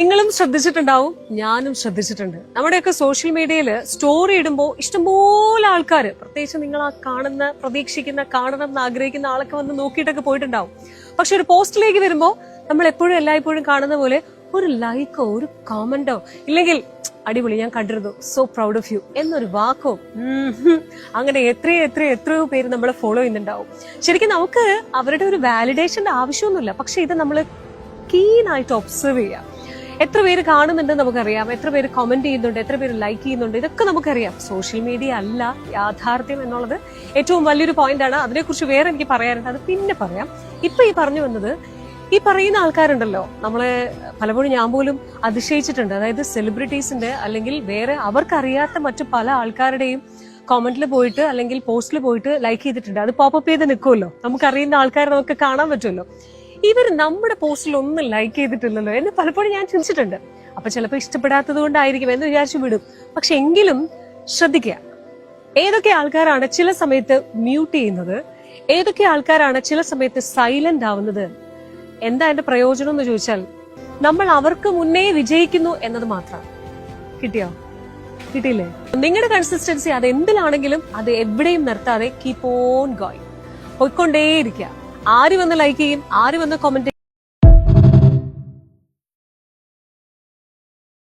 നിങ്ങളും ശ്രദ്ധിച്ചിട്ടുണ്ടാവും, ഞാനും ശ്രദ്ധിച്ചിട്ടുണ്ട്. നമ്മുടെയൊക്കെ സോഷ്യൽ മീഡിയയിൽ സ്റ്റോറി ഇടുമ്പോൾ ഇഷ്ടംപോലെ ആൾക്കാർ, പ്രത്യേകിച്ച് നിങ്ങൾ ആ കാണുന്ന, പ്രതീക്ഷിക്കുന്ന, കാണണം എന്ന് ആഗ്രഹിക്കുന്ന ആളൊക്കെ വന്ന് നോക്കിയിട്ടൊക്കെ പോയിട്ടുണ്ടാവും. പക്ഷെ ഒരു പോസ്റ്റിലേക്ക് വരുമ്പോൾ നമ്മൾ എപ്പോഴും എല്ലായ്പ്പോഴും കാണുന്ന പോലെ ഒരു ലൈക്കോ ഒരു കമന്റോ ഇല്ലെങ്കിൽ അടിപൊളി ഞാൻ കണ്ടിരുന്നു, സോ പ്രൗഡ് ഓഫ് യു എന്നൊരു വാക്കോ അങ്ങനെ എത്രയോ പേര് നമ്മളെ ഫോളോ ചെയ്യുന്നുണ്ടാവും. ശരിക്കും നമുക്ക് അവരുടെ ഒരു വാലിഡേഷന്റെ ആവശ്യമൊന്നുമില്ല. പക്ഷെ ഇത് നമ്മൾ കീനായിട്ട് ഒബ്സർവ് ചെയ്യാം. എത്ര പേര് കാണുന്നുണ്ടെന്ന് നമുക്കറിയാം, എത്ര പേര് കമന്റ് ചെയ്യുന്നുണ്ട്, എത്ര പേര് ലൈക്ക് ചെയ്യുന്നുണ്ട്, ഇതൊക്കെ നമുക്കറിയാം. സോഷ്യൽ മീഡിയ അല്ല യാഥാർത്ഥ്യം എന്നുള്ളത് ഏറ്റവും വലിയൊരു പോയിന്റ് ആണ്. അതിനെക്കുറിച്ച് വേറെ എനിക്ക് പറയാനുണ്ട്, അത് പിന്നെ പറയാം. ഇപ്പൊ ഈ പറഞ്ഞു വന്നത്, ഈ പറയുന്ന ആൾക്കാരുണ്ടല്ലോ, നമ്മളെ പലപ്പോഴും ഞാൻ പോലും അതിശയിച്ചിട്ടുണ്ട്. അതായത് സെലിബ്രിറ്റീസിന്റെ അല്ലെങ്കിൽ വേറെ അവർക്കറിയാത്ത മറ്റു പല ആൾക്കാരുടെയും കമന്റിൽ പോയിട്ട് അല്ലെങ്കിൽ പോസ്റ്റിൽ പോയിട്ട് ലൈക്ക് ചെയ്തിട്ടുണ്ട്. അത് പോപ്പപ്പ് ചെയ്ത് നിൽക്കുമല്ലോ, നമുക്കറിയുന്ന ആൾക്കാരെ നമുക്ക് കാണാൻ പറ്റുമല്ലോ. ഇവർ നമ്മുടെ പോസ്റ്റിൽ ഒന്നും ലൈക്ക് ചെയ്തിട്ടില്ലല്ലോ എന്ന് പലപ്പോഴും ഞാൻ ചിന്തിച്ചിട്ടുണ്ട്. അപ്പൊ ചിലപ്പോൾ ഇഷ്ടപ്പെടാത്തത് കൊണ്ടായിരിക്കും എന്ന് വിചാരിച്ചു വിടും. പക്ഷെ എങ്കിലും ശ്രദ്ധിക്കുക, ഏതൊക്കെ ആൾക്കാരാണ് ചില സമയത്ത് മ്യൂട്ട് ചെയ്യുന്നത്, ഏതൊക്കെ ആൾക്കാരാണ് ചില സമയത്ത് സൈലന്റ് ആവുന്നത്. എന്താ എന്റെ പ്രയോജനം എന്ന് ചോദിച്ചാൽ, നമ്മൾ അവർക്ക് മുന്നേ വിജയിക്കുന്നു എന്നത് മാത്രം. കിട്ടിയില്ലേ? നിങ്ങളുടെ കൺസിസ്റ്റൻസി അത് എന്തിലാണെങ്കിലും അത് എവിടെയും നിർത്താതെ കീപ് ഓൺ ഗോയിങ്, പോയിക്കൊണ്ടേയിരിക്കുക. ആര് വന്ന് ലൈക്ക് ചെയ്യും, ആര് വന്ന് കമന്റ്